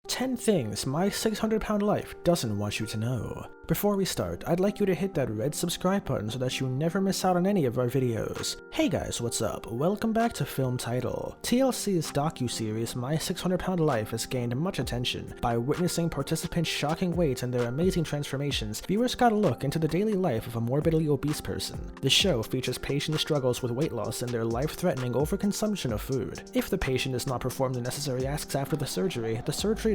10 things my 600-pound life doesn't want you to know. Before we start, I'd like you to hit that red subscribe button so that you never miss out on any of our videos. Hey guys, what's up? Welcome back to Film Title. TLC's docu-series My 600-Pound Life has gained much attention. By witnessing participants' shocking weight and their amazing transformations, viewers got a look into the daily life of a morbidly obese person. The show features patients' struggles with weight loss and their life-threatening overconsumption of food. If the patient does not perform the necessary tasks after the surgery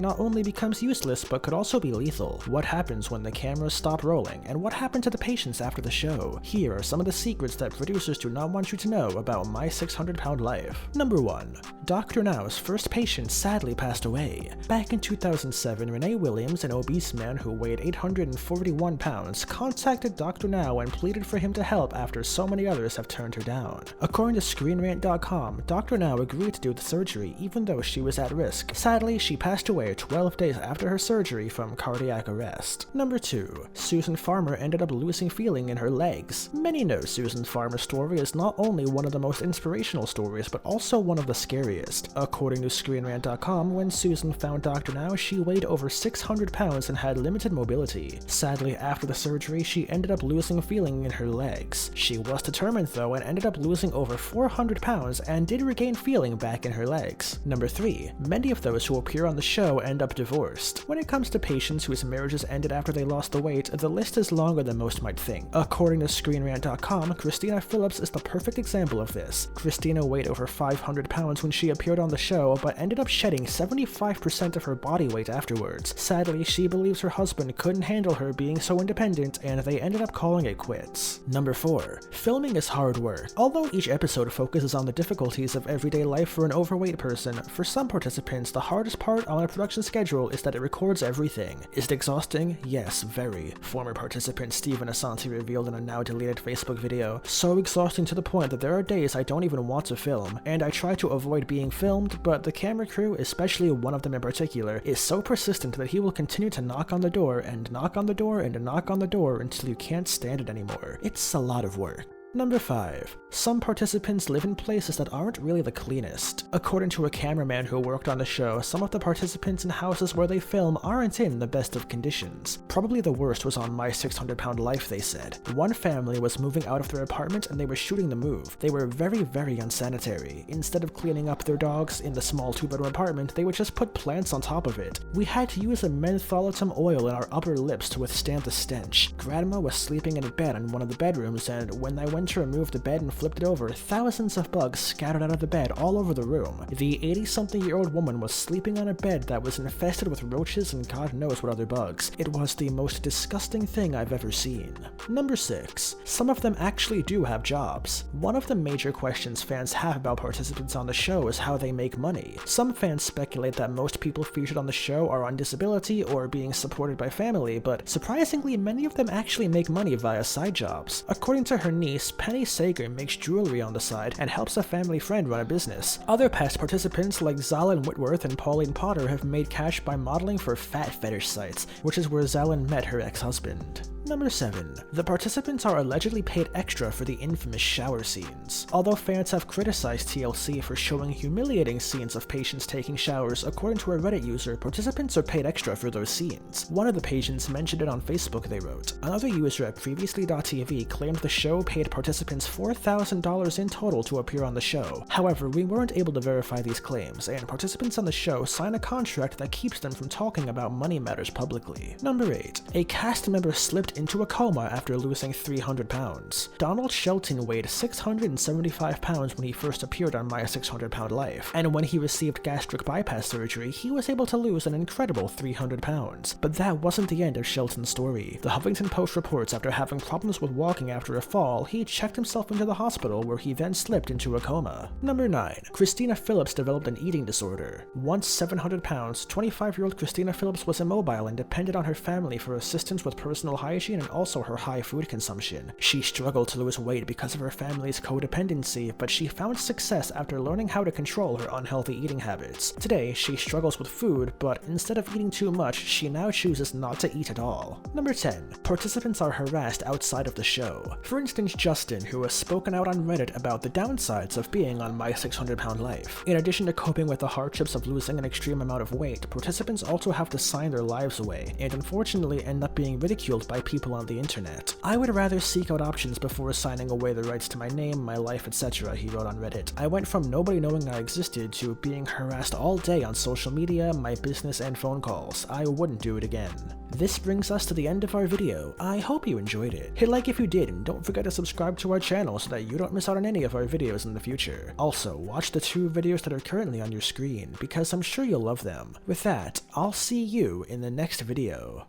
not only becomes useless but could also be lethal. What happens when the cameras stop rolling, and what happened to the patients after the show? Here are some of the secrets that producers do not want you to know about My 600-Pound Life. Number 1. Dr. Now's first patient sadly passed away. Back in 2007, Renee Williams, an obese man who weighed 841 pounds, contacted Dr. Now and pleaded for him to help after so many others have turned her down. According to ScreenRant.com, Dr. Now agreed to do the surgery even though she was at risk. Sadly, she passed away 12 days after her surgery from cardiac arrest. Number 2. Susan Farmer ended up losing feeling in her legs. Many know Susan Farmer's story is not only one of the most inspirational stories, but also one of the scariest. According to ScreenRant.com, when Susan found Dr. Now, she weighed over 600 pounds and had limited mobility. Sadly, after the surgery, she ended up losing feeling in her legs. She was determined though and ended up losing over 400 pounds and did regain feeling back in her legs. Number 3. Many of those who appear on the show end up divorced. When it comes to patients whose marriages ended after they lost the weight, the list is longer than most might think. According to ScreenRant.com, Christina Phillips is the perfect example of this. Christina weighed over 500 pounds when she appeared on the show, but ended up shedding 75% of her body weight afterwards. Sadly, she believes her husband couldn't handle her being so independent, and they ended up calling it quits. Number 4. Filming is hard work. Although each episode focuses on the difficulties of everyday life for an overweight person, for some participants, the hardest part on a production schedule is that it records everything. Is it exhausting? Yes, very. Former participant Stephen Asante revealed in a now-deleted Facebook video, "So exhausting to the point that there are days I don't even want to film, and I try to avoid being filmed, but the camera crew, especially one of them in particular, is so persistent that he will continue to knock on the door and knock on the door and knock on the door until you can't stand it anymore. It's a lot of work." Number 5. Some participants live in places that aren't really the cleanest. According to a cameraman who worked on the show, some of the participants in houses where they film aren't in the best of conditions. Probably the worst was on My 600-Pound Life, they said. One family was moving out of their apartment and they were shooting the move. They were very unsanitary. Instead of cleaning up their dogs in the small 2-bedroom apartment, they would just put plants on top of it. "We had to use a mentholatum oil in our upper lips to withstand the stench. Grandma was sleeping in a bed in one of the bedrooms, and when I went to remove the bed and flipped it over, thousands of bugs scattered out of the bed all over the room. The 80-something-year-old woman was sleeping on a bed that was infested with roaches and God knows what other bugs. It was the most disgusting thing I've ever seen." Number 6. Some of them actually do have jobs. One of the major questions fans have about participants on the show is how they make money. Some fans speculate that most people featured on the show are on disability or being supported by family, but surprisingly, many of them actually make money via side jobs. According to her niece, Penny Sager makes jewelry on the side and helps a family friend run a business. Other past participants like Zalyn Whitworth and Pauline Potter have made cash by modeling for fat fetish sites, which is where Zalyn met her ex-husband. Number 7. The participants are allegedly paid extra for the infamous shower scenes. Although fans have criticized TLC for showing humiliating scenes of patients taking showers, according to a Reddit user, participants are paid extra for those scenes. One of the patients mentioned it on Facebook, they wrote. Another user at Previously.tv claimed the show paid participants $4,000 in total to appear on the show. However, we weren't able to verify these claims, and participants on the show sign a contract that keeps them from talking about money matters publicly. Number 8. A cast member slipped into a coma after losing 300 pounds. Donald Shelton weighed 675 pounds when he first appeared on My 600-Pound Life, and when he received gastric bypass surgery, he was able to lose an incredible 300 pounds. But that wasn't the end of Shelton's story. The Huffington Post reports after having problems with walking after a fall, he checked himself into the hospital where he then slipped into a coma. Number 9. Christina Phillips developed an eating disorder. Once 700 pounds, 25-year-old Christina Phillips was immobile and depended on her family for assistance with personal hygiene hygiene and also her high food consumption. She struggled to lose weight because of her family's codependency, but she found success after learning how to control her unhealthy eating habits. Today, she struggles with food, but instead of eating too much, she now chooses not to eat at all. Number 10. Participants are harassed outside of the show. For instance, Justin, who has spoken out on Reddit about the downsides of being on My 600 Pound Life. In addition to coping with the hardships of losing an extreme amount of weight, participants also have to sign their lives away, and unfortunately end up being ridiculed by people on the internet. I would rather seek out options before signing away the rights to my name, my life, etc., he wrote on Reddit. I went from nobody knowing I existed to being harassed all day on social media, my business, and phone calls. I wouldn't do it again. This brings us to the end of our video. I hope you enjoyed it. Hit like if you did, and don't forget to subscribe to our channel so that you don't miss out on any of our videos in the future. Also, watch the 2 videos that are currently on your screen, because I'm sure you'll love them. With that, I'll see you in the next video.